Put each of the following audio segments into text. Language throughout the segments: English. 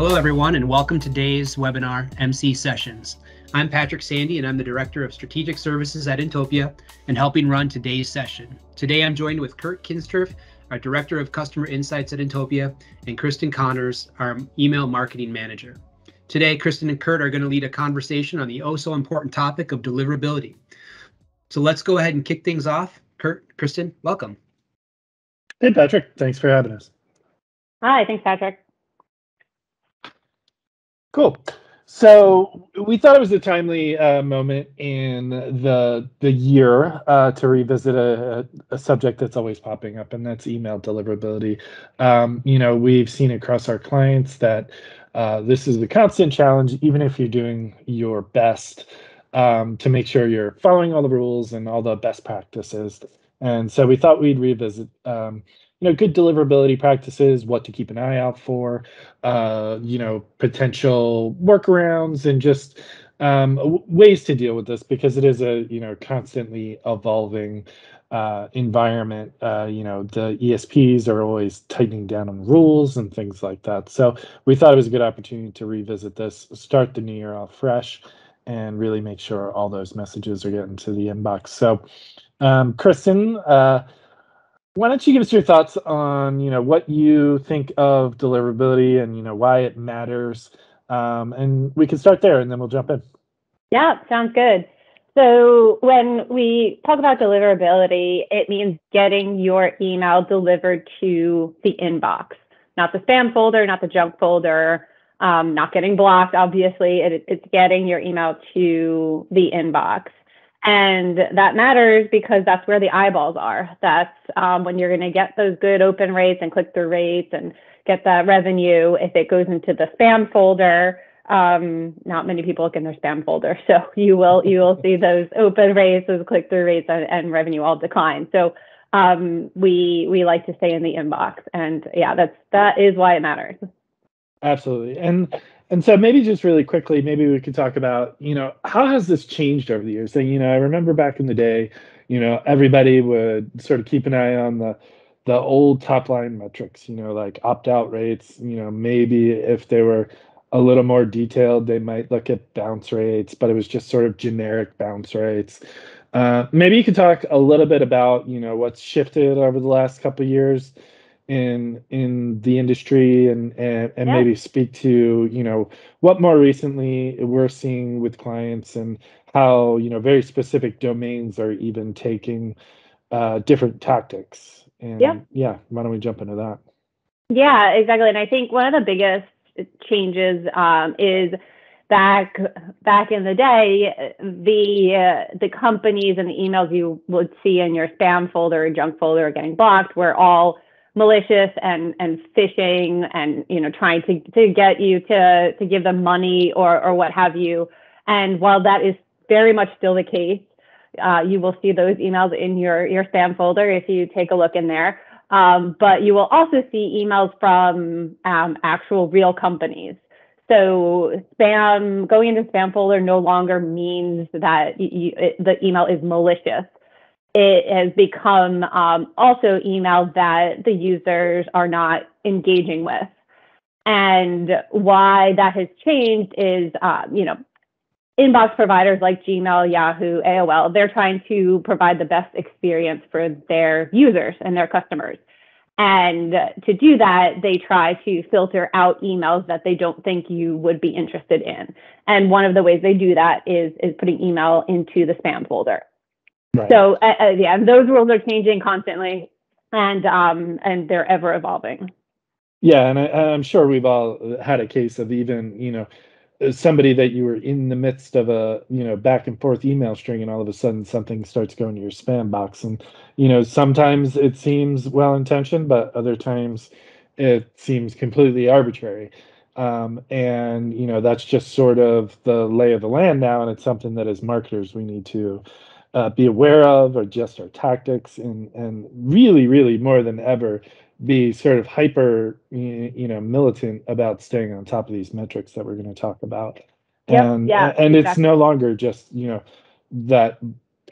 Hello, everyone, and welcome to today's webinar, MC Sessions. I'm Patrick Sandy, and I'm the Director of Strategic Services at Inntopia and helping run today's session. Today, I'm joined with Kurt Kinsturf, our Director of Customer Insights at Inntopia, and Kristen Connors, our Email Marketing Manager. Today, Kristen and Kurt are going to lead a conversation on the oh-so-important topic of deliverability. So let's go ahead and kick things off. Kurt, Kristen, welcome. Hey, Patrick. Thanks for having us. Hi, thanks, Patrick. Cool. So we thought it was a timely moment in the year to revisit a subject that's always popping up, and that's email deliverability. We've seen across our clients that this is the constant challenge, even if you're doing your best to make sure you're following all the rules and all the best practices. And so we thought we'd revisit good deliverability practices, what to keep an eye out for, potential workarounds, and just ways to deal with this, because it is a constantly evolving environment. The ESPs are always tightening down on rules and things like that. So we thought it was a good opportunity to revisit this, start the new year off fresh, and really make sure all those messages are getting to the inbox. So, Kristen, why don't you give us your thoughts on, what you think of deliverability and, why it matters? And we can start there and then we'll jump in. Yeah, sounds good. So when we talk about deliverability, it means getting your email delivered to the inbox, not the spam folder, not the junk folder, not getting blocked, obviously. It's getting your email to the inbox. And that matters because that's where the eyeballs are. That's when you're going to get those good open rates and click-through rates and get that revenue. If it goes into the spam folder, not many people look in their spam folder, so you will see those open rates, those click-through rates, and revenue all decline. So we like to stay in the inbox, and yeah, that is why it matters. Absolutely. And so maybe just really quickly, maybe we could talk about, how has this changed over the years? So, I remember back in the day, everybody would sort of keep an eye on the old top line metrics, like opt-out rates, maybe if they were a little more detailed, they might look at bounce rates, but it was just sort of generic bounce rates. Maybe you could talk a little bit about, what's shifted over the last couple of years in the industry, and maybe speak to what more recently we're seeing with clients, and how very specific domains are even taking different tactics. And why don't we jump into that? Yeah, exactly. And I think one of the biggest changes is back in the day, the companies and the emails you would see in your spam folder or junk folder or getting blocked were all malicious and phishing, and trying to get you to give them money or what have you. And while that is very much still the case, you will see those emails in your spam folder if you take a look in there. But you will also see emails from actual real companies. So going into spam folder no longer means that the email is malicious. It has become also email that the users are not engaging with. And why that has changed is, inbox providers like Gmail, Yahoo, AOL, they're trying to provide the best experience for their users and their customers. And to do that, they try to filter out emails that they don't think you would be interested in. And one of the ways they do that is putting email into the spam folder. Right. So those rules are changing constantly, and they're ever evolving. Yeah, and I'm sure we've all had a case of even somebody that you were in the midst of a back and forth email string, and all of a sudden something starts going to your spam box, and sometimes it seems well intentioned, but other times it seems completely arbitrary. And that's just sort of the lay of the land now, and it's something that as marketers we need to be aware of, adjust our tactics, and really, really more than ever be sort of hyper, militant about staying on top of these metrics that we're going to talk about. And exactly. It's no longer just that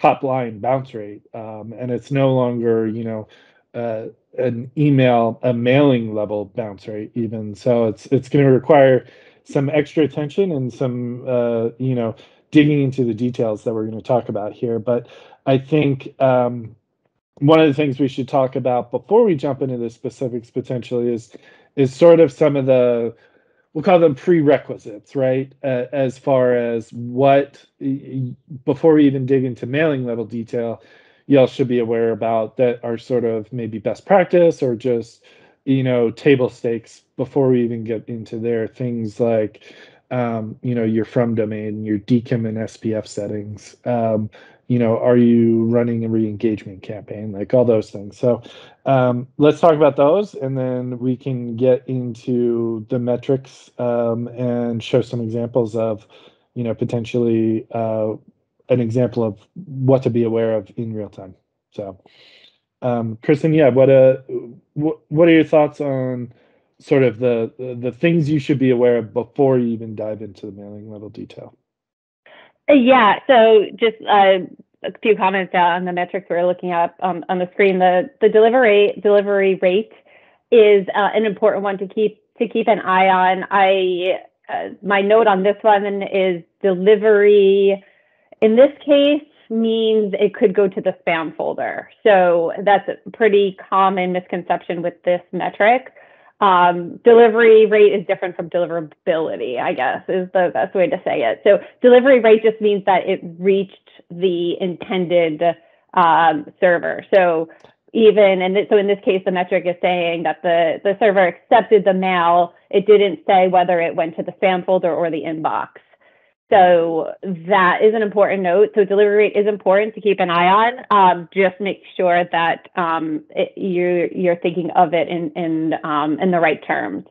top line bounce rate, and it's no longer an email, a mailing level bounce rate even. So it's going to require some extra attention and some digging into the details that we're going to talk about here. But I think one of the things we should talk about before we jump into the specifics potentially is sort of some of the, we'll call them prerequisites, right? As far as what, before we even dig into mailing level detail, y'all should be aware about that are sort of maybe best practice or just, table stakes before we even get into there. Things like, your from domain, your DKIM and SPF settings. Are you running a re-engagement campaign? Like all those things. So let's talk about those, and then we can get into the metrics and show some examples of, potentially an example of what to be aware of in real time. So, Kristen, yeah, what are your thoughts on sort of the things you should be aware of before you even dive into the mailing level detail? Yeah, so just a few comments on the metrics we're looking at on the screen. The delivery rate is an important one to keep an eye on. My note on this one is delivery. In this case, means it could go to the spam folder. So that's a pretty common misconception with this metric. Delivery rate is different from deliverability, I guess, is the best way to say it. So delivery rate just means that it reached the intended server. So in this case, the metric is saying that the server accepted the mail. It didn't say whether it went to the spam folder or the inbox. So that is an important note. So delivery rate is important to keep an eye on. Just make sure that you're thinking of it in the right terms.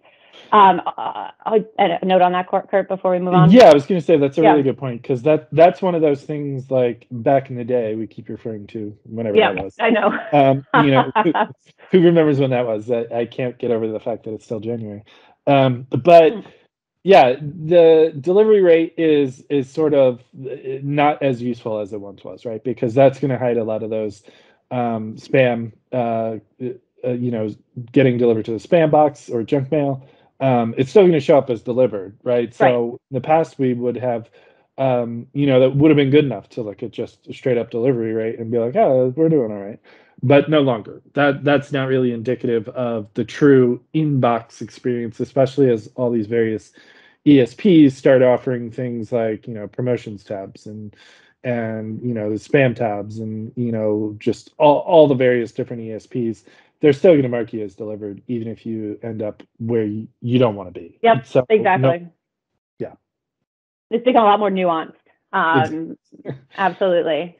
A note on that, Kurt, before we move on. Yeah, I was going to say that's a really good point, because that's one of those things, like back in the day we keep referring to whenever that was. I know. Who remembers when that was? I can't get over the fact that it's still January. But yeah, the delivery rate is sort of not as useful as it once was, right? Because that's going to hide a lot of those spam, getting delivered to the spam box or junk mail. It's still going to show up as delivered, right? So in the past, we would have, that would have been good enough to look at just a straight up delivery rate and be like, oh, we're doing all right. But no longer. That's not really indicative of the true inbox experience, especially as all these various ESPs start offering things like, promotions tabs and the spam tabs and, just all the various different ESPs. They're still going to mark you as delivered, even if you end up where you don't want to be. Yep, so, exactly. Yeah. It's become a lot more nuanced. Absolutely.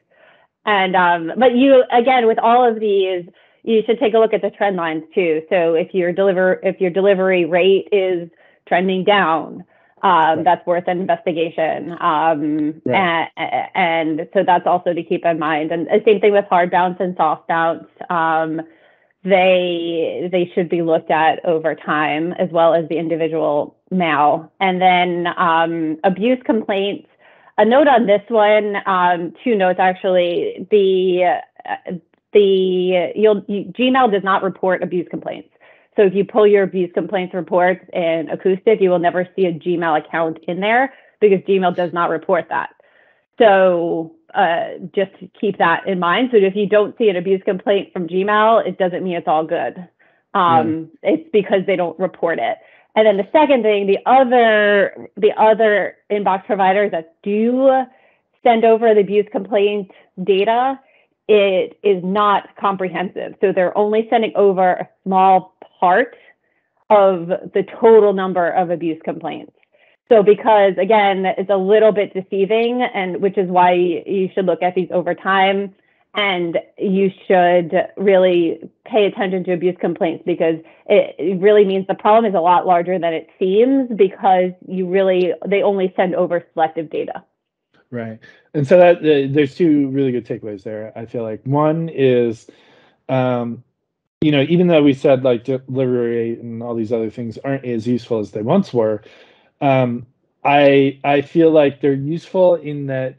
And but you, again, with all of these, you should take a look at the trend lines too. So if your delivery rate is trending down, that's worth an investigation. And so that's also to keep in mind. And the same thing with hard bounce and soft bounce. They should be looked at over time, as well as the individual mail. And then abuse complaints. A note on this one, two notes actually. Gmail does not report abuse complaints. So if you pull your abuse complaints reports in Acoustic, you will never see a Gmail account in there because Gmail does not report that. So just keep that in mind. So if you don't see an abuse complaint from Gmail, it doesn't mean it's all good. It's because they don't report it. And then the second thing, the other inbox providers that do send over the abuse complaint data, it is not comprehensive. So they're only sending over a small part of the total number of abuse complaints. So because, again, it's a little bit deceiving, and which is why you should look at these over time, and you should really pay attention to abuse complaints, because it really means the problem is a lot larger than it seems, because they only send over selective data. Right. And so that there's two really good takeaways there. I feel like one is, even though we said like delivery rate and all these other things aren't as useful as they once were, I feel like they're useful in that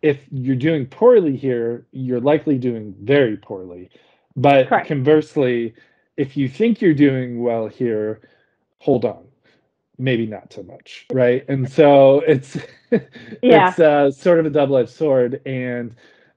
if you're doing poorly here, you're likely doing very poorly. But Conversely, if you think you're doing well here, hold on, maybe not so much, right? And so it's Yeah, sort of a double-edged sword. And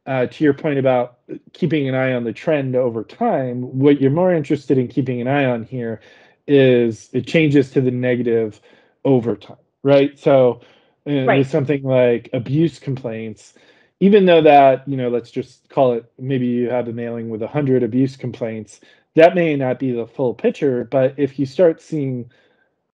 to your point about keeping an eye on the trend over time, what you're more interested in keeping an eye on here is it changes to the negative over time, right? So with right. something like abuse complaints, even though that, let's just call it, maybe you have a mailing with 100 abuse complaints, that may not be the full picture. But if you start seeing,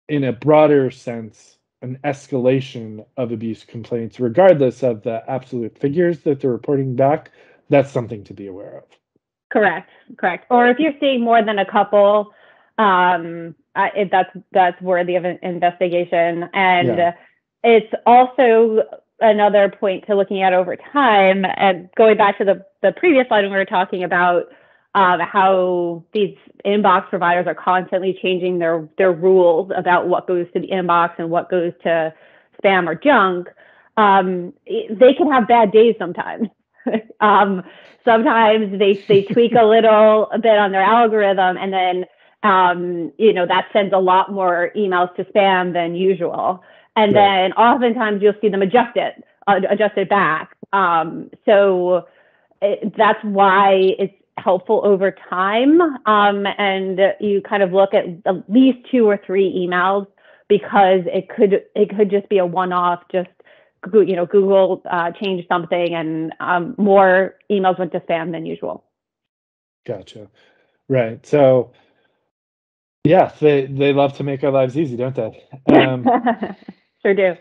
in a broader sense, an escalation of abuse complaints, regardless of the absolute figures that they're reporting back, that's something to be aware of. Correct. Or if you're seeing more than a couple, that's worthy of an investigation. And Yeah. it's also another point to looking at over time. And going back to the previous slide when we were talking about how these inbox providers are constantly changing their rules about what goes to the inbox and what goes to spam or junk. They can have bad days sometimes. Sometimes they tweak a bit on their algorithm, and then that sends a lot more emails to spam than usual. And Right. then oftentimes you'll see them adjust it back. So that's why it's helpful over time. And you kind of look at least 2 or 3 emails, because it could just be a one-off, just Google changed something, and more emails went to spam than usual. Gotcha. Right. So yeah, they love to make our lives easy, don't they? Sure do.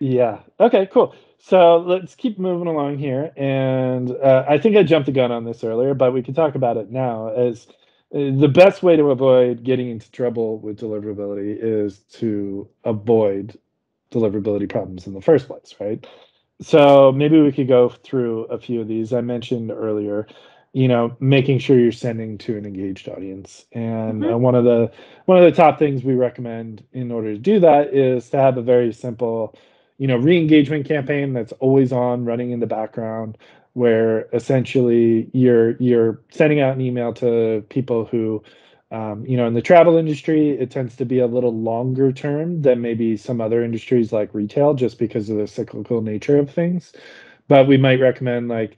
Yeah. Okay, cool. So let's keep moving along here. And I think I jumped the gun on this earlier, but we can talk about it now. As the best way to avoid getting into trouble with deliverability is to avoid deliverability problems in the first place, right? So maybe we could go through a few of these. I mentioned earlier, making sure you're sending to an engaged audience. And Mm-hmm. one of the top things we recommend in order to do that is to have a very simple, re-engagement campaign that's always on, running in the background, where essentially you're sending out an email to people who, in the travel industry, it tends to be a little longer term than maybe some other industries like retail, just because of the cyclical nature of things. But we might recommend like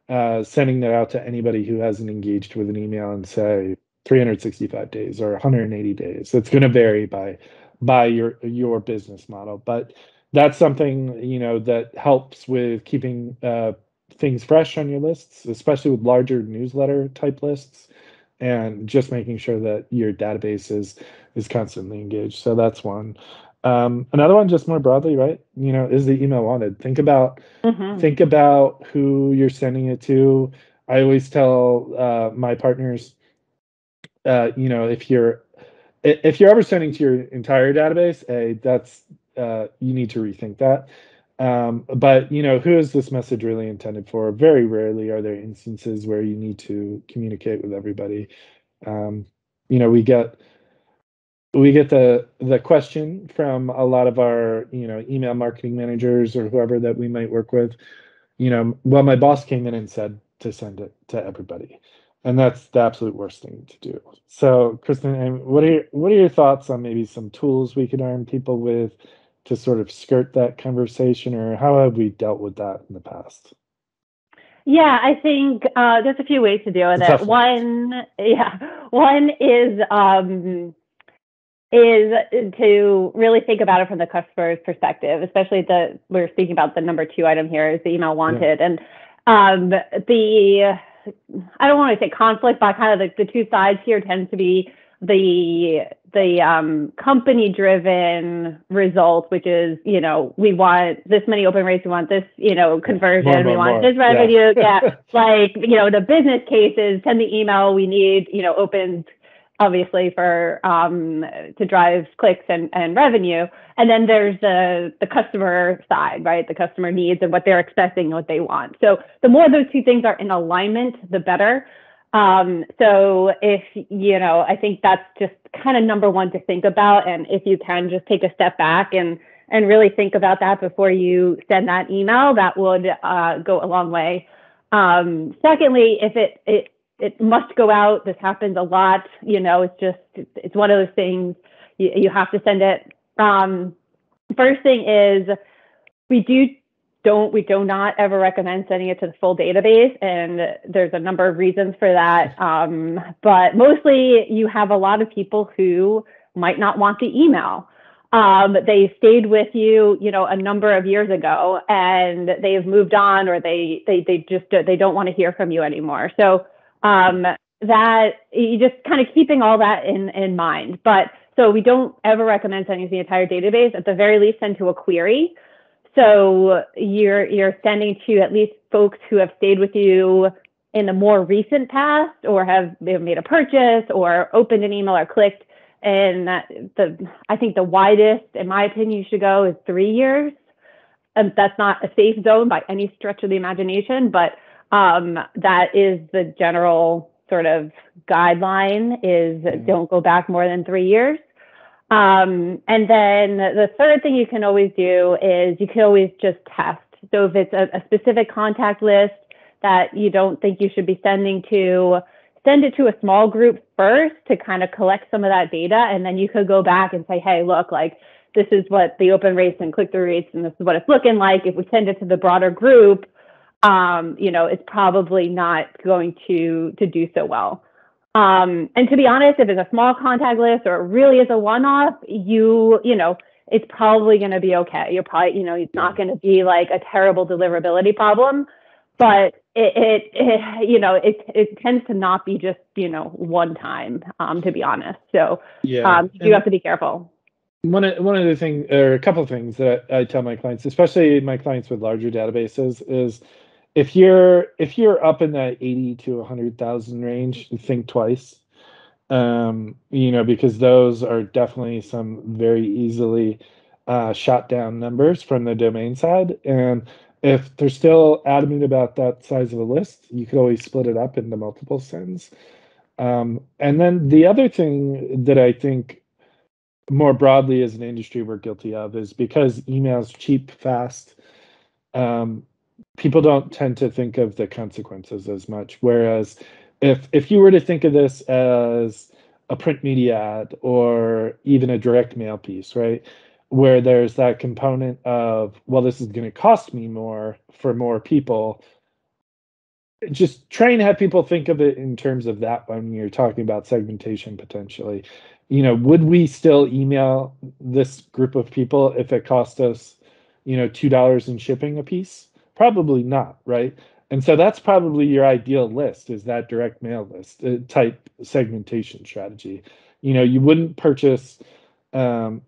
sending that out to anybody who hasn't engaged with an email in, say, 365 days or 180 days. It's going to vary by your business model, but that's something that helps with keeping things fresh on your lists, especially with larger newsletter type lists, and just making sure that your database is constantly engaged. So that's one. Another one, just more broadly, right? Is the email wanted? Mm-hmm. Think about who you're sending it to. I always tell my partners, if you're ever sending to your entire database, that's you need to rethink that. But who is this message really intended for? Very rarely are there instances where you need to communicate with everybody. Um, we get the question from a lot of our email marketing managers or whoever that we might work with. Well, my boss came in and said to send it to everybody, and that's the absolute worst thing to do. So, Kristen, what are your thoughts on maybe some tools we could arm people with to sort of skirt that conversation, or how have we dealt with that in the past? Yeah, I think there's a few ways to deal with It's a it. tough one. One is to really think about it from the customer's perspective, especially we're speaking about the number 2 item here is the email Yeah. wanted. And the I don't want to say conflict, but kind of the 2 sides here tends to be the company driven result, which is, we want this many open rates, we want this, conversion, we want this revenue. Yeah. Like, the business cases, send the email, we need, opens obviously for to drive clicks and revenue. And then there's the customer side, right? The customer needs and what they're expecting and what they want. So the more those 2 things are in alignment, the better. So if, I think that's just kind of number 1 to think about. And if you can just take a step back and really think about that before you send that email, that would go a long way. Secondly, if it must go out. This happens a lot. It's one of those things you have to send it. First thing is we do not ever recommend sending it to the full database, and there's a number of reasons for that. But mostly you have a lot of people who might not want the email. They stayed with you, a number of years ago, and they've moved on, or they don't want to hear from you anymore. So that you just kind of keeping all that in mind. But so we don't ever recommend sending the entire database. At the very least, send to a query. So you're sending to at least folks who have stayed with you in the more recent past, or have made a purchase, or opened an email, or clicked. And I think the widest, in my opinion, you should go is 3 years. And that's not a safe zone by any stretch of the imagination, but that is the general sort of guideline, is don't go back more than 3 years. And then the third thing you can always do is you can always just test. So if it's a specific contact list that you don't think you should be sending to, send it to a small group first to kind of collect some of that data. And then you could go back and say, hey, look, like this is what the open rates and click-through rates, and this is what it's looking like. If we send it to the broader group, it's probably not going to do so well. And to be honest, if it's a small contact list, or it really is a one-off, it's probably going to be okay. You're probably, it's not going to be like a terrible deliverability problem, but it tends to not be just, one time, to be honest. So you have to be careful. One of the things, or a couple of things that I tell my clients, especially my clients with larger databases, is if you're up in that 80 to 100,000 range, think twice. Because those are definitely some very easily shot down numbers from the domain side. And if they're still adamant about that size of a list, you could always split it up into multiple sends. And then the other thing that I think more broadly as an industry we're guilty of is, because email's cheap, fast, people don't tend to think of the consequences as much. Whereas if you were to think of this as a print media ad, or even a direct mail piece, right, where there's that component of, well, this is going to cost me more for more people, just try and have people think of it in terms of that when you're talking about segmentation potentially. Would we still email this group of people if it cost us, $2 in shipping a piece? Probably not, right? And so that's probably your ideal list, is that direct mail list type segmentation strategy. You wouldn't purchase, an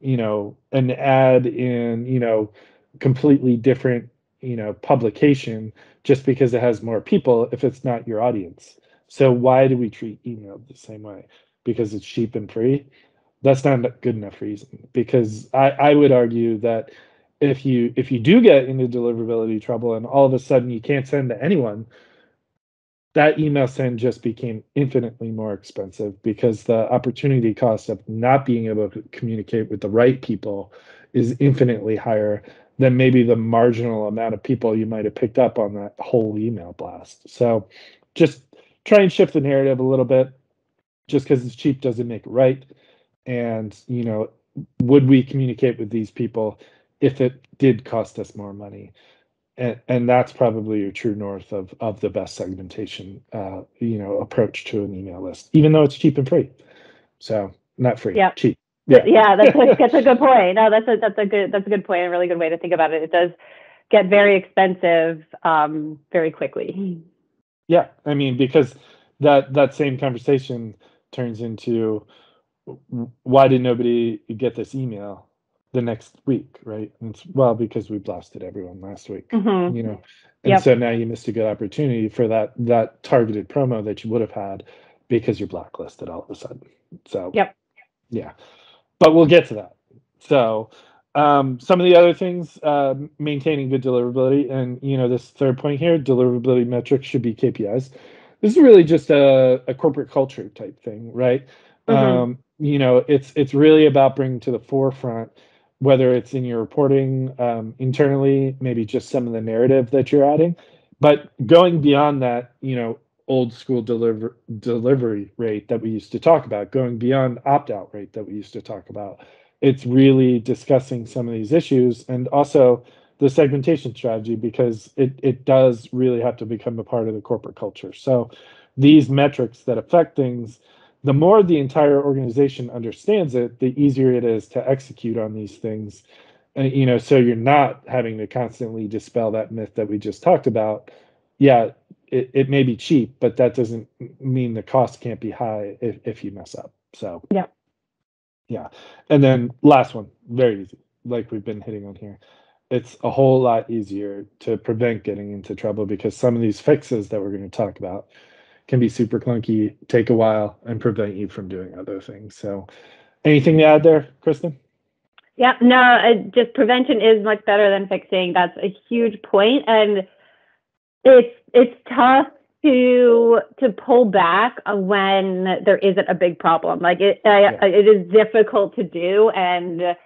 ad in, completely different, publication just because it has more people if it's not your audience. So why do we treat email the same way? Because it's cheap and free? That's not a good enough reason, because I would argue that if you do get into deliverability trouble and all of a sudden you can't send to anyone, that email send just became infinitely more expensive, because the opportunity cost of not being able to communicate with the right people is infinitely higher than maybe the marginal amount of people you might have picked up on that whole email blast. So just try and shift the narrative a little bit. Just because it's cheap doesn't make it right. And, would we communicate with these people if it did cost us more money? And that's probably your true north of the best segmentation, approach to an email list, even though it's cheap and free. So not free, cheap. Yeah, that's a good point. No, that's a good point. A really good way to think about it. It does get very expensive very quickly. Yeah, I mean, because that same conversation turns into, why did nobody get this email the next week, right? And it's, well, because we blasted everyone last week, and so now you missed a good opportunity for that targeted promo that you would have had, because you're blacklisted all of a sudden. So yeah, but we'll get to that. So some of the other things, maintaining good deliverability, and this third point here, deliverability metrics should be KPIs. This is really just a corporate culture type thing, right? It's really about bringing to the forefront, whether it's in your reporting internally, maybe just some of the narrative that you're adding, but going beyond that, old school delivery rate that we used to talk about, going beyond opt-out rate that we used to talk about. It's really discussing some of these issues, and also the segmentation strategy, because it does really have to become a part of the corporate culture. So these metrics that affect things, the more the entire organization understands it, the easier it is to execute on these things. So you're not having to constantly dispel that myth that we just talked about. Yeah, it may be cheap, but that doesn't mean the cost can't be high if you mess up. So yeah. And then last one, very easy, like we've been hitting on here. It's a whole lot easier to prevent getting into trouble, because some of these fixes that we're going to talk about can be super clunky, take a while, and prevent you from doing other things. So anything to add there, Kristen? Yeah, no, just prevention is much better than fixing. That's a huge point, and it's tough to pull back when there isn't a big problem. Like it is difficult to do, and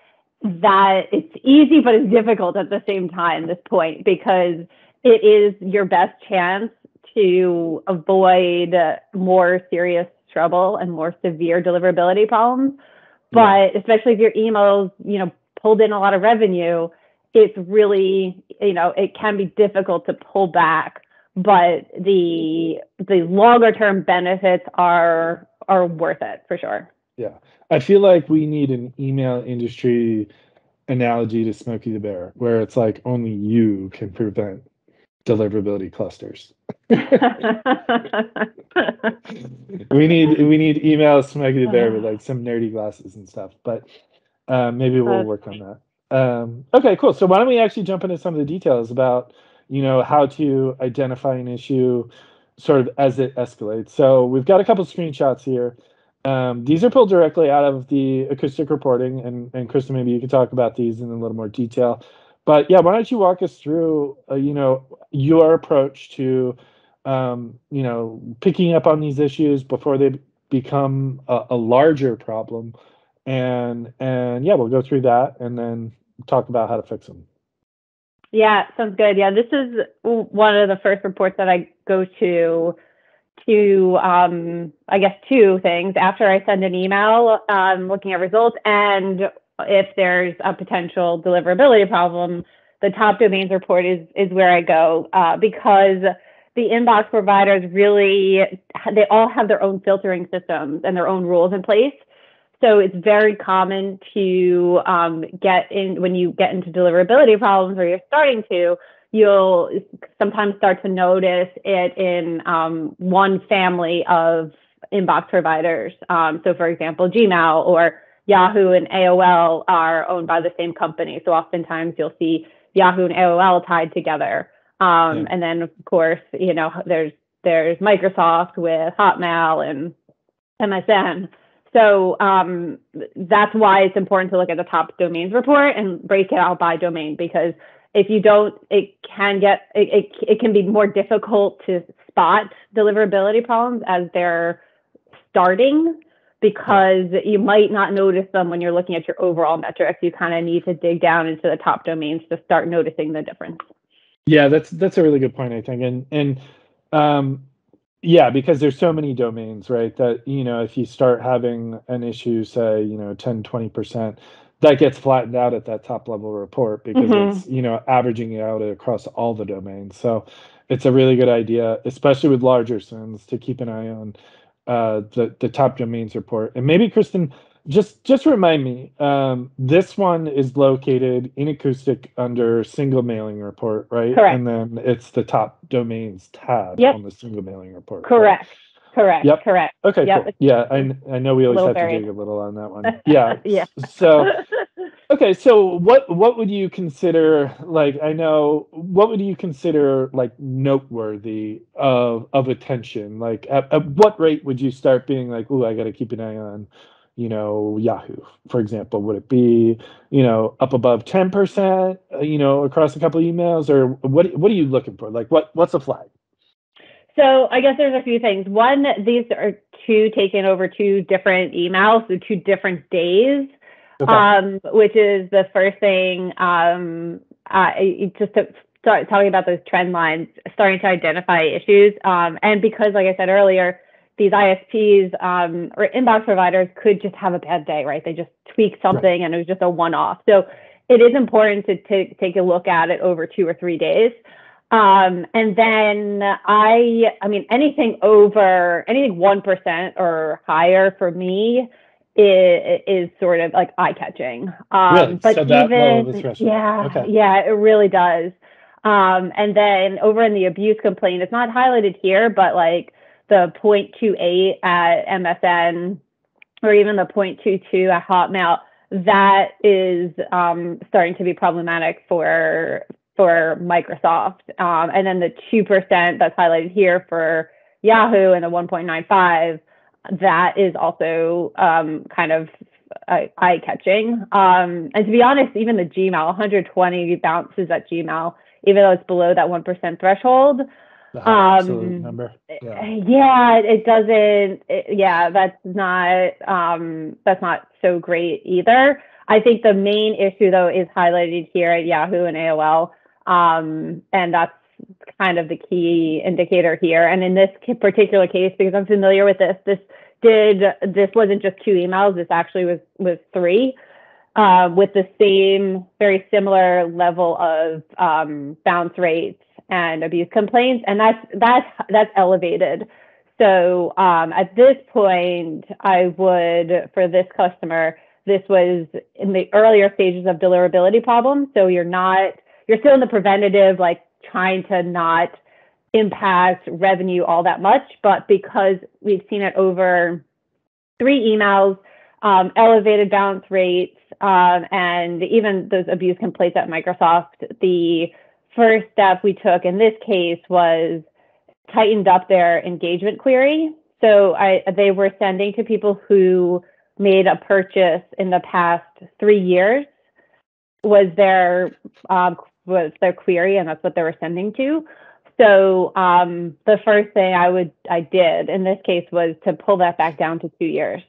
that it's easy, but it's difficult at the same time, this point, because it is your best chance to avoid more serious trouble and more severe deliverability problems. But especially if your emails, pulled in a lot of revenue, it's really, it can be difficult to pull back. But the longer term benefits are worth it for sure. Yeah, I feel like we need an email industry analogy to Smokey the Bear, where it's like only you can prevent deliverability clusters. we need email Smokey the Bear with like some nerdy glasses and stuff, but maybe we'll work on that. Okay, cool. So why don't we actually jump into some of the details about how to identify an issue sort of as it escalates. So we've got a couple screenshots here. These are pulled directly out of the acoustic reporting, and Kristen, maybe you could talk about these in a little more detail. But yeah, why don't you walk us through, your approach to, picking up on these issues before they become a larger problem, and yeah, we'll go through that and then talk about how to fix them. Yeah, sounds good. Yeah, this is one of the first reports that I go to I guess two things after I send an email, looking at results, and if there's a potential deliverability problem. The top domains report is where I go, because the inbox providers they all have their own filtering systems and their own rules in place. So it's very common to when you get into deliverability problems, or you're starting to, you'll sometimes start to notice it in one family of inbox providers. So for example, Gmail or Yahoo and AOL are owned by the same company. So oftentimes you'll see Yahoo and AOL tied together. And then of course, there's Microsoft with Hotmail and MSN. So that's why it's important to look at the top domains report and break it out by domain, because if you don't, it can be more difficult to spot deliverability problems as they're starting, because you might not notice them when you're looking at your overall metrics. You kind of need to dig down into the top domains to start noticing the difference. Yeah, that's a really good point, I think, and yeah, because there's so many domains, right? That, if you start having an issue, say, 10, 20%, that gets flattened out at that top level report, because it's, averaging it out across all the domains. So it's a really good idea, especially with larger sins, to keep an eye on the top domains report. And maybe Kristen, just remind me, this one is located in acoustic under single mailing report, right? Correct. And then it's the top domains tab on the single mailing report. Correct. Right? Correct. Yep. Correct. Okay. Cool. Yeah, I know we always have to dig a little on that one. Yeah. Yeah. So okay, so what would you consider, what would you consider like noteworthy of attention? Like at what rate would you start being like, oh, I got to keep an eye on, Yahoo, for example? Would it be, up above 10%, across a couple of emails, or what are you looking for? Like what's a flag? So I guess there's a few things. One, these are taken over two different emails, so 2 different days. Okay. Which is the first thing, just start talking about those trend lines, starting to identify issues. And because, like I said earlier, these ISPs or inbox providers could just have a bad day, right? They just tweak something and it was just a one-off. So it is important to take a look at it over 2 or 3 days. And then I mean, anything 1% or higher for me is sort of like eye-catching. Really? But so that low of a threshold. Yeah, it really does. And then over in the abuse complaint, it's not highlighted here, but like the 0.28 at MSN or even the 0.22 at Hotmail, that is starting to be problematic for Microsoft. And then the 2% that's highlighted here for Yahoo and the 1.95, that is also kind of eye-catching. And to be honest, even the Gmail, 120 bounces at Gmail, even though it's below that 1% threshold. The absolute number. Yeah, it doesn't. That's not so great either. I think the main issue though is highlighted here at Yahoo and AOL, and that's kind of the key indicator here. And in this particular case, because I'm familiar with this wasn't just 2 emails. This actually was 3. With the same, very similar level of bounce rates and abuse complaints, and that's elevated. So at this point, I would, for this customer, this was in the earlier stages of deliverability problems. So you're still in the preventative, like trying to not impact revenue all that much, but because we've seen it over 3 emails, elevated bounce rates, and even those abuse complaints at Microsoft, the first step we took in this case was tightened up their engagement query. So they were sending to people who made a purchase in the past 3 years was their query, and that's what they were sending to. So the first thing I did in this case was to pull that back down to 2 years.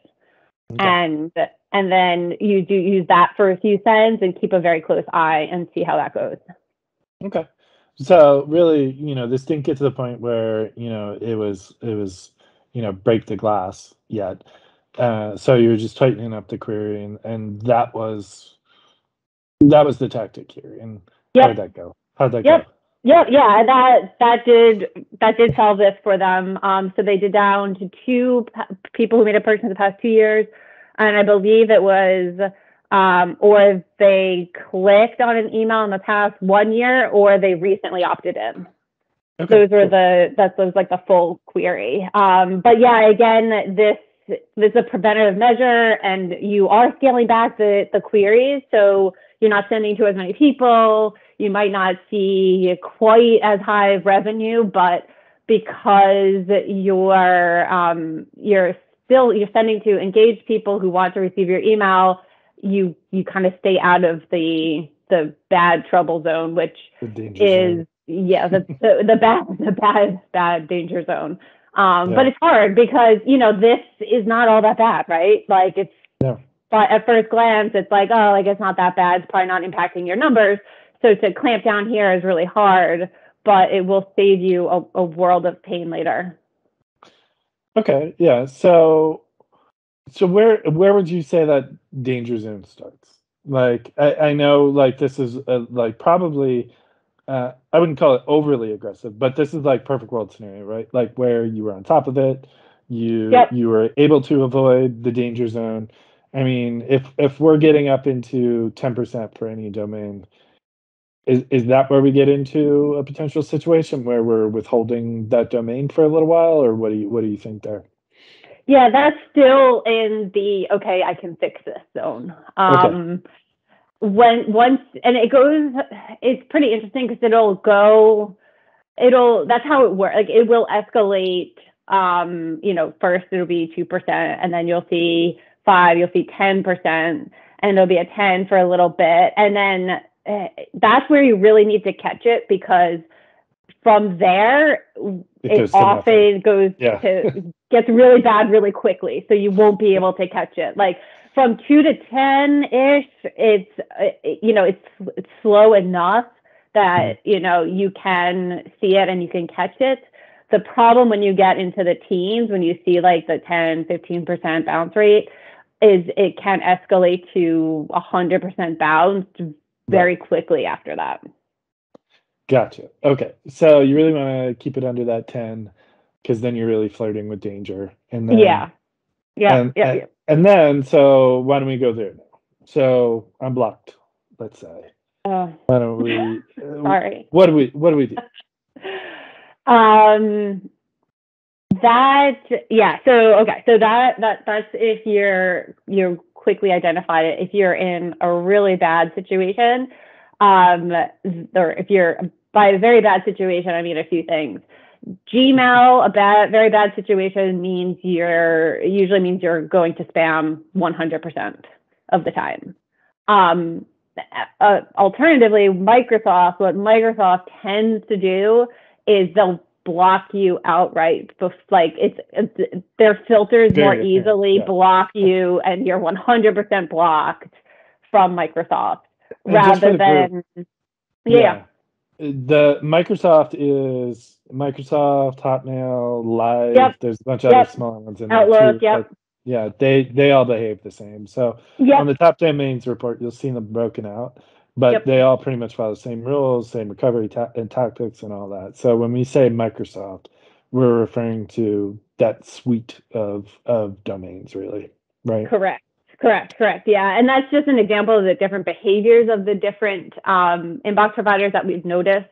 Okay. And then you do use that for a few cents and keep a very close eye and see how that goes. Okay. So really, this didn't get to the point where, it was, break the glass yet. So you were just tightening up the query, and that was the tactic here. And how did that go? How'd that go? Yeah, that did solve this for them. So they did down to 2 people who made a purchase in the past 2 years, and I believe it was or they clicked on an email in the past 1 year, or they recently opted in. Okay, that was like the full query. But yeah, again, this is a preventative measure, and you are scaling back the queries, so you're not sending to as many people. You might not see quite as high of revenue, but because you're sending to engaged people who want to receive your email, you kind of stay out of the bad trouble zone, which is the bad danger zone. But it's hard because this is not all that bad, right? Like but at first glance, it's like, oh, like it's not that bad. It's probably not impacting your numbers. So to clamp down here is really hard, but it will save you a world of pain later. Okay, yeah. So where would you say that danger zone starts? Like I know like this is like probably I wouldn't call it overly aggressive, but this is like perfect world scenario, right? Like where you were on top of it, you were able to avoid the danger zone. I mean, if we're getting up into 10% for any domain, is that where we get into a potential situation where we're withholding that domain for a little while, or what do you think there? Yeah, that's still in the okay, I can fix this zone. Okay. It's pretty interesting because that's how it works. Like it will escalate. First it'll be 2%, and then you'll see 5%, you'll see 10%, and it'll be a 10 for a little bit, and then that's where you really need to catch it, because from there it often gets really bad really quickly, so you won't be able to catch it. Like from 2 to 10 ish, it's slow enough that, you can see it and you can catch it. The problem when you get into the teens, when you see like the 10, 15% bounce rate, is it can escalate to 100% bounce very quickly after that. Gotcha. Okay. So you really want to keep it under that 10 because then you're really flirting with danger. And then, and then, so why don't we go there now? So I'm blocked, let's say. Why don't we, sorry. What do we do? So that's if you're quickly identified it. If you're in a really bad situation, or if you're, by a very bad situation, I mean a few things. Gmail, very bad situation usually means you're going to spam 100% of the time. Alternatively, what Microsoft tends to do is they'll block you outright. Like their filters more easily block you, and you're 100% blocked from Microsoft rather than The Microsoft is Microsoft, Hotmail, Live. Yep. There's a bunch of other smaller ones in Outlook, there too. Yeah, they all behave the same. So on the top domains report, you'll see them broken out, but they all pretty much follow the same rules, same recovery and tactics and all that. So when we say Microsoft, we're referring to that suite of domains, really, right? Correct. Yeah, and that's just an example of the different behaviors of the different inbox providers that we've noticed.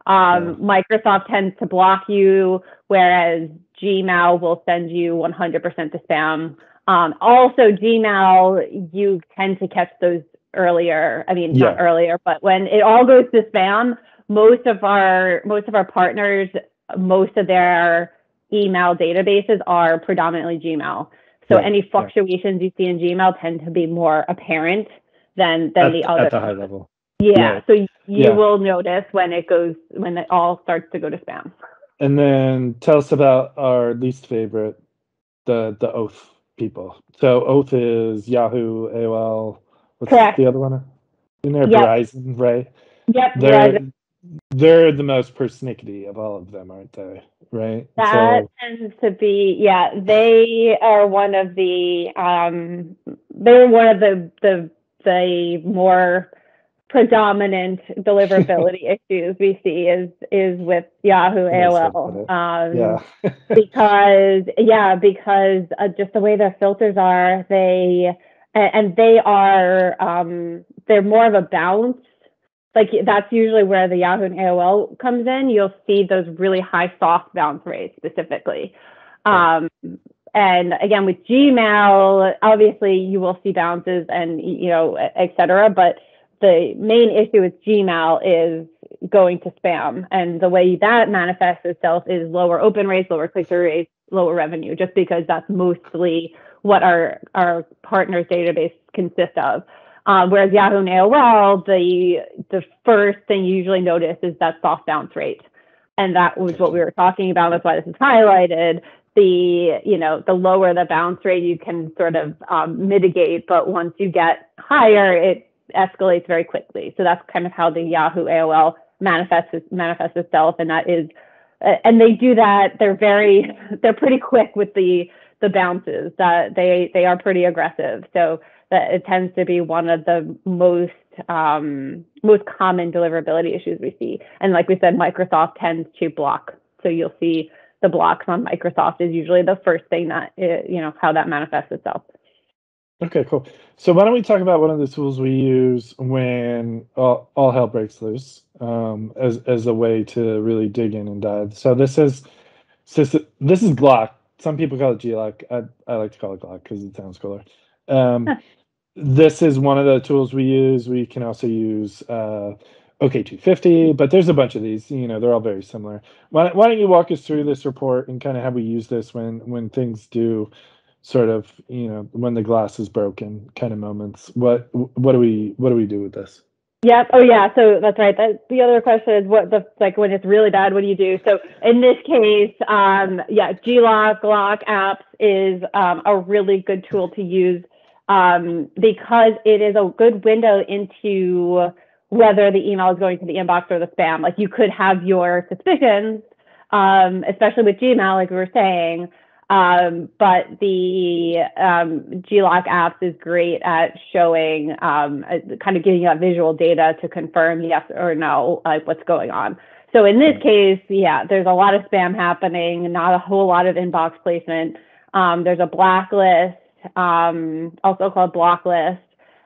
Microsoft tends to block you, whereas Gmail will send you 100% to spam. Also, Gmail, you tend to catch those earlier. I mean, not earlier, but when it all goes to spam, most of our partners, most of their email databases are predominantly Gmail. So any fluctuations you see in Gmail tend to be more apparent than the other. At the high level. Yeah. So you will notice when it all starts to go to spam. And then tell us about our least favorite, the Oath people. So Oath is Yahoo, AOL. What's the other one in there? Verizon, right? Yep. They're the most persnickety of all of them, aren't they? Right. That tends to be, they are one of the the more predominant deliverability issues we see is with Yahoo, AOL. because just the way their filters are, they're more of a bounce. Like that's usually where the Yahoo and AOL comes in. You'll see those really high soft bounce rates specifically. And again, with Gmail, obviously you will see bounces and, et cetera. But the main issue with Gmail is going to spam. And the way that manifests itself is lower open rates, lower click-through rates, lower revenue, just because that's mostly what our partners' database consists of. Whereas Yahoo and AOL, the first thing you usually notice is that soft bounce rate. And that was what we were talking about. That's why this is highlighted. The lower the bounce rate, you can sort of mitigate. But once you get higher, it escalates very quickly. So that's kind of how the Yahoo AOL manifests itself. And that is, and they do that. They're pretty quick with the bounces. That they are pretty aggressive. So that it tends to be one of the most common deliverability issues we see. And like we said, Microsoft tends to block. So you'll see the blocks on Microsoft is usually the first thing that, how that manifests itself. Okay, cool. So why don't we talk about one of the tools we use when all hell breaks loose, as a way to really dig in and dive. So this is Glock. Some people call it Glock. I like to call it Glock because it sounds cooler. This is one of the tools we use. We can also use OK250, but there's a bunch of these. They're all very similar. Why don't you walk us through this report and kind of how we use this when things do sort of, when the glass is broken kind of moments. What do we do with this? Yep. Oh yeah. So that's right. The other question is when it's really bad, what do you do? So in this case, Glock apps is a really good tool to use because it is a good window into whether the email is going to the inbox or the spam. Like you could have your suspicions, especially with Gmail, like we were saying. But the Glock apps is great at showing, kind of giving you that visual data to confirm yes or no, like what's going on. So in this case, yeah, there's a lot of spam happening, not a whole lot of inbox placement. There's a blacklist, also called block list.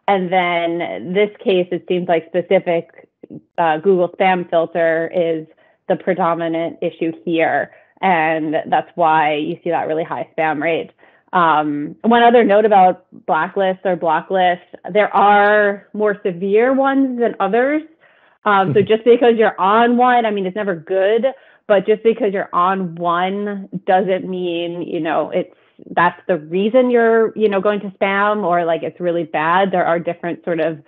And then this case, it seems like specific Google spam filter is the predominant issue here. And that's why you see that really high spam rate. One other note about blacklists or block lists, there are more severe ones than others. So just because you're on one, I mean, it's never good, but just because you're on one doesn't mean, that's the reason you're, going to spam or like it's really bad. There are different sort of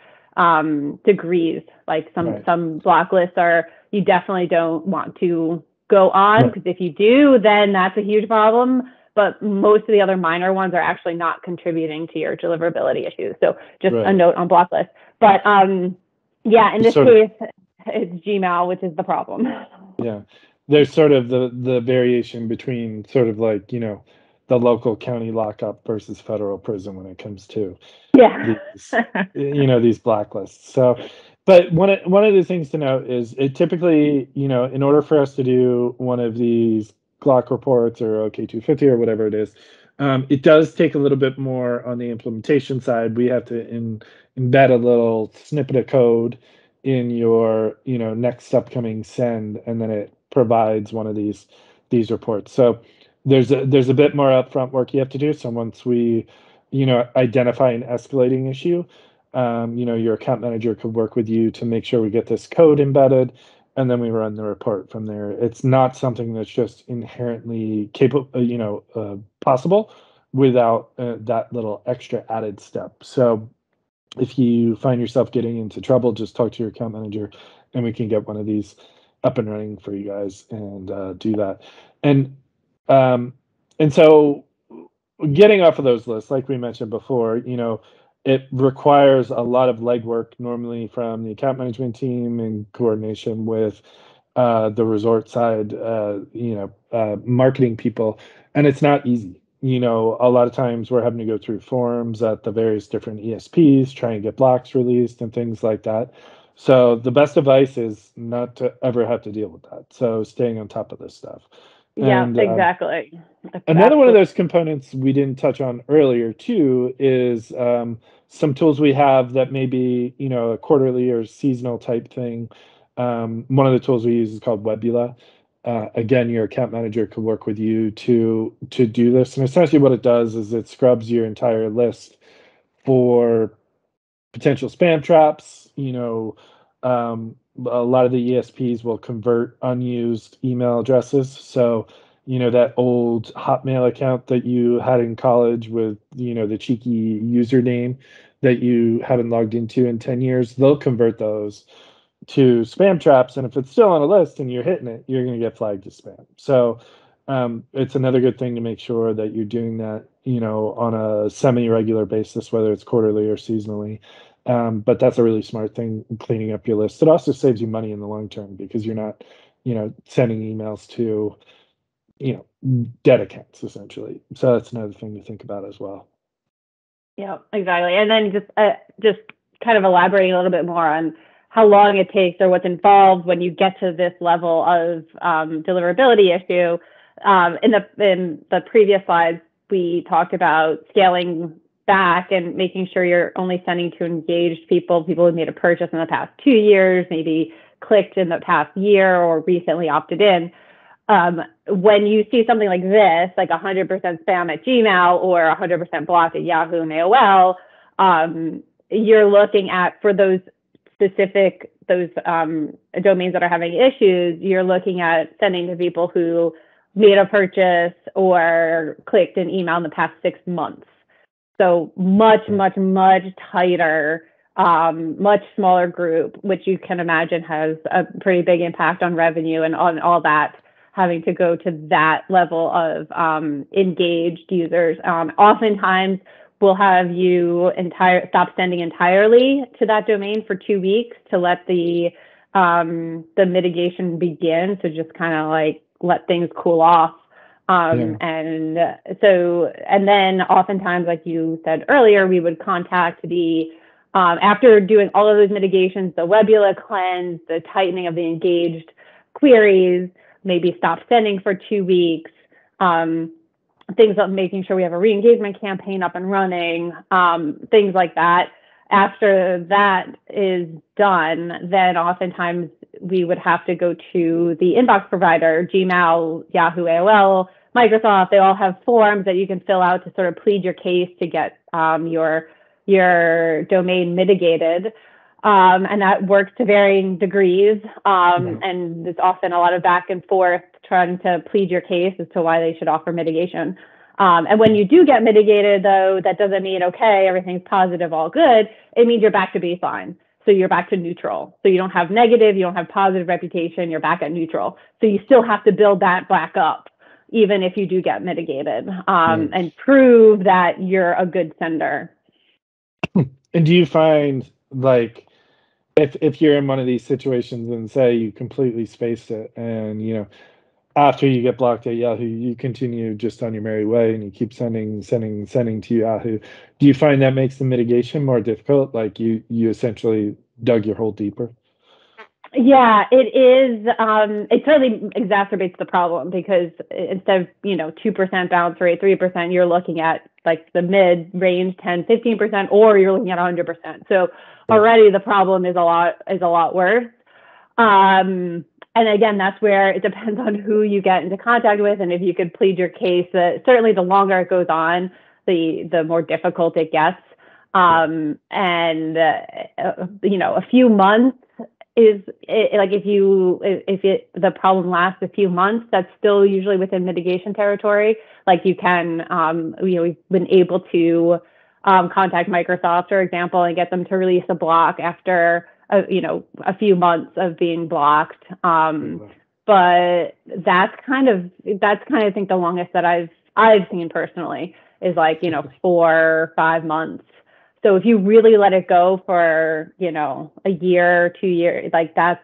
degrees. Like some blacklists are, you definitely don't want to go on, because if you do, then that's a huge problem. But most of the other minor ones are actually not contributing to your deliverability issues. So just a note on blacklist. But yeah, in this case, it's Gmail, which is the problem. Yeah, there's sort of the variation between sort of like, the local county lockup versus federal prison when it comes to these, these blacklists. So, but one of the things to note is it typically, in order for us to do one of these Glock reports or OK250 or whatever it is, it does take a little bit more on the implementation side. We have to embed a little snippet of code in your, next upcoming send, and then it provides one of these reports. So there's a bit more upfront work you have to do. So once we, identify an escalating issue, your account manager could work with you to make sure we get this code embedded, and then we run the report from there. It's not something that's just inherently capable, possible without that little extra added step. So if you find yourself getting into trouble, just talk to your account manager, and we can get one of these up and running for you guys and do that. And so getting off of those lists, like we mentioned before, it requires a lot of legwork normally from the account management team in coordination with the resort side, marketing people, and it's not easy. A lot of times we're having to go through forums at the various different ESPs, try and get blocks released and things like that. So the best advice is not to ever have to deal with that. So staying on top of this stuff. Yeah, exactly. Another one of those components we didn't touch on earlier too is some tools we have that may be, a quarterly or seasonal type thing. One of the tools we use is called Webula. Again, your account manager could work with you to do this. And essentially what it does is it scrubs your entire list for potential spam traps. A lot of the ESPs will convert unused email addresses. So, that old Hotmail account that you had in college with, the cheeky username that you haven't logged into in 10 years, they'll convert those to spam traps. And if it's still on a list and you're hitting it, you're going to get flagged as spam. So it's another good thing to make sure that you're doing that, on a semi-regular basis, whether it's quarterly or seasonally. But that's a really smart thing, cleaning up your list. It also saves you money in the long term because you're not, sending emails to, dead accounts essentially. So that's another thing to think about as well. Yeah, exactly. And then just kind of elaborating a little bit more on how long it takes or what's involved when you get to this level of deliverability issue. In the previous slides, we talked about scaling back and making sure you're only sending to engaged people who made a purchase in the past 2 years, maybe clicked in the past year or recently opted in. When you see something like this, like 100% spam at Gmail or 100% block at Yahoo and AOL, you're looking at, for those specific, domains that are having issues, you're looking at sending to people who made a purchase or clicked an email in the past 6 months. So much tighter, much smaller group, which you can imagine has a pretty big impact on revenue and on all that, having to go to that level of engaged users. Oftentimes we'll have you stop sending entirely to that domain for 2 weeks to let the mitigation begin. So just kind of like let things cool off. And then oftentimes, like you said earlier, we would contact after doing all of those mitigations, the Webula cleanse, the tightening of the engaged queries, maybe stop sending for 2 weeks, things of making sure we have a re-engagement campaign up and running, things like that. After that is done, then oftentimes we would have to go to the inbox provider, Gmail, Yahoo, AOL, Microsoft. They all have forms that you can fill out to sort of plead your case to get your domain mitigated. And that works to varying degrees. And there's often a lot of back and forth trying to plead your case as to why they should offer mitigation. And when you do get mitigated, though, that doesn't mean, okay, everything's positive, all good. It means you're back to baseline. So you're back to neutral. So you don't have negative, you don't have positive reputation, you're back at neutral. So you still have to build that back up, even if you do get mitigated, and prove that you're a good sender. And do you find, like, if you're in one of these situations and say you completely spaced it and, after you get blocked at Yahoo, you continue just on your merry way and you keep sending to Yahoo, do you find that makes the mitigation more difficult? Like you essentially dug your hole deeper? Yeah, it is. It certainly exacerbates the problem because instead of, 2% bounce rate, 3%, you're looking at like the mid range, 10, 15%, or you're looking at 100%. So already the problem is a lot worse. And again, that's where it depends on who you get into contact with and if you could plead your case. Certainly the longer it goes on, the more difficult it gets. A few months if the problem lasts a few months, that's still usually within mitigation territory. Like you can, we've been able to contact Microsoft, for example, and get them to release a block after a few months of being blocked. But that's kind of I think the longest that I've seen personally is 4 or 5 months. So if you really let it go for, a year, 2 years, that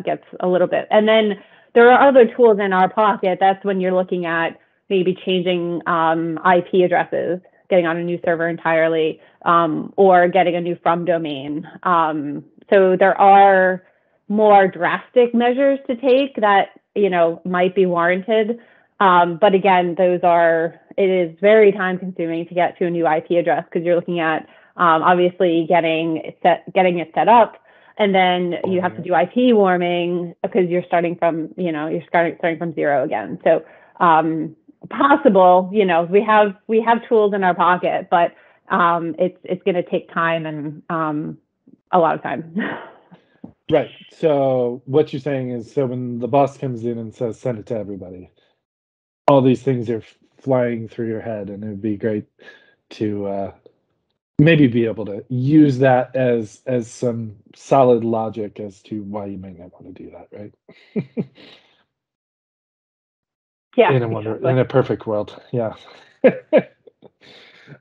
gets a little bit. And then there are other tools in our pocket. That's when you're looking at maybe changing IP addresses, getting on a new server entirely, or getting a new from domain. So there are more drastic measures to take that, might be warranted. But again, it is very time consuming to get to a new IP address because you're looking at obviously getting it set up, and then you have to do IP warming because you're starting from zero again. So possible, we have tools in our pocket, but it's going to take time and a lot of time. Right. So what you're saying is, so when the boss comes in and says, send it to everybody, all these things are flying through your head, and it would be great to maybe be able to use that as some solid logic as to why you might not want to do that, right? Yeah. In a perfect world. Yeah.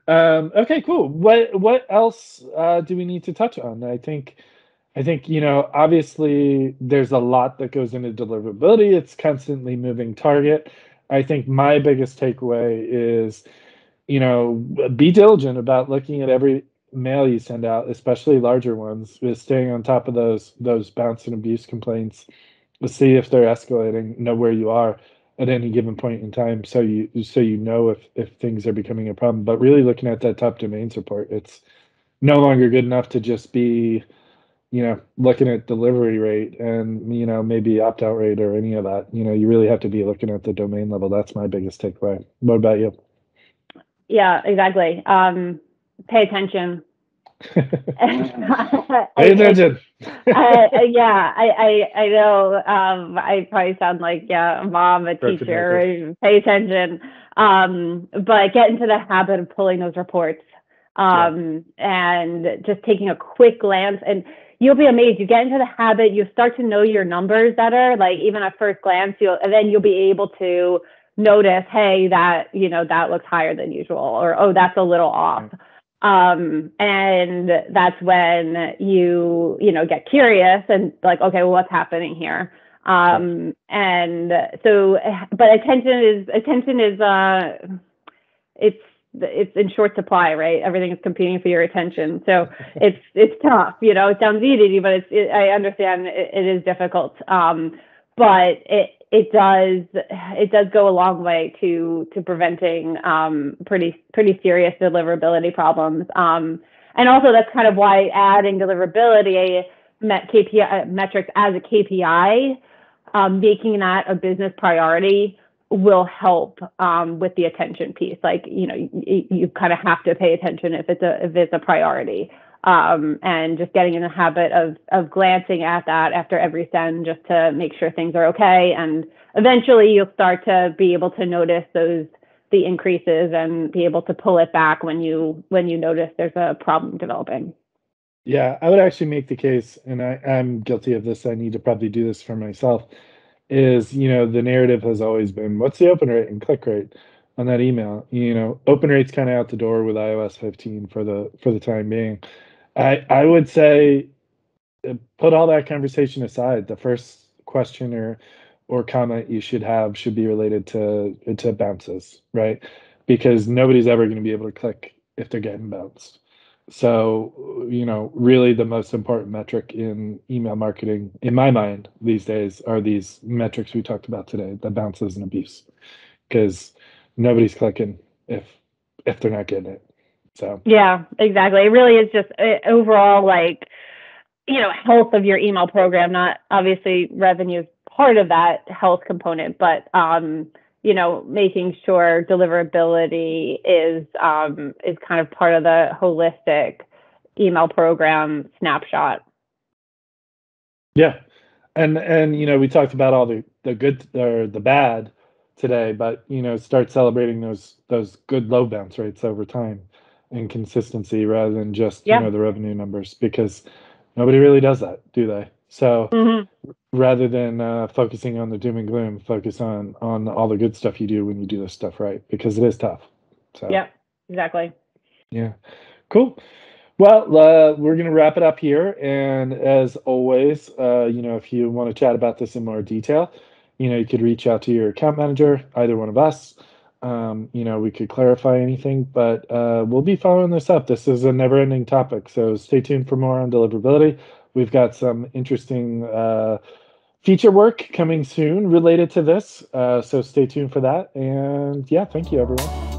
Okay, cool. What else do we need to touch on? I think, obviously there's a lot that goes into deliverability. It's constantly moving target. I think my biggest takeaway is, be diligent about looking at every mail you send out, especially larger ones, with staying on top of those bounce and abuse complaints, to see if they're escalating, know where you are at any given point in time, so you know if things are becoming a problem. But really looking at that top domain support, it's no longer good enough to just be looking at delivery rate and maybe opt-out rate or any of that. You really have to be looking at the domain level. That's my biggest takeaway. What about you? Yeah, exactly. Pay attention. Pay attention. I know. I probably sound like a mom, a teacher. Pay attention. But get into the habit of pulling those reports and just taking a quick glance, and you'll be amazed. You get into the habit, you start to know your numbers better. Like even at first glance, and then you'll be able to notice, hey, that, that looks higher than usual, or, oh, that's a little off. And that's when you get curious and like, okay, well, what's happening here? And so, but attention is it's in short supply, right? Everything is competing for your attention. So it's tough, it sounds easy, but I understand it is difficult. But it does go a long way to preventing pretty serious deliverability problems. And also that's kind of why adding deliverability KPI metrics as a KPI, making that a business priority will help with the attention piece. Like, you kind of have to pay attention if it's a priority. And just getting in the habit of glancing at that after every send, just to make sure things are okay. And eventually you'll start to be able to notice the increases and be able to pull it back when you notice there's a problem developing. Yeah, I would actually make the case, and I'm guilty of this, I need to probably do this for myself, is, the narrative has always been, what's the open rate and click rate on that email? Open rate's kind of out the door with iOS 15 for the time being. I would say put all that conversation aside. The first question or comment you should be related to bounces, right? Because nobody's ever going to be able to click if they're getting bounced. So, really the most important metric in email marketing, in my mind, these days are these metrics we talked about today, the bounces and abuse, because nobody's clicking if they're not getting it. So yeah, exactly. It really is just overall, like, health of your email program. Not obviously revenue is part of that health component, but making sure deliverability is kind of part of the holistic email program snapshot. Yeah, and we talked about all the good or the bad today, but start celebrating those good low bounce rates over time and consistency rather than just the revenue numbers, because nobody really does that, do they? So rather than focusing on the doom and gloom, focus on all the good stuff you do when you do this stuff right, because it is tough. So yeah, exactly. Yeah, cool. Well, we're going to wrap it up here. And as always, if you want to chat about this in more detail, you could reach out to your account manager, either one of us. We could clarify anything, but we'll be following this up. This is a never-ending topic, so stay tuned for more on deliverability. We've got some interesting feature work coming soon related to this, so stay tuned for that. And yeah, thank you, everyone.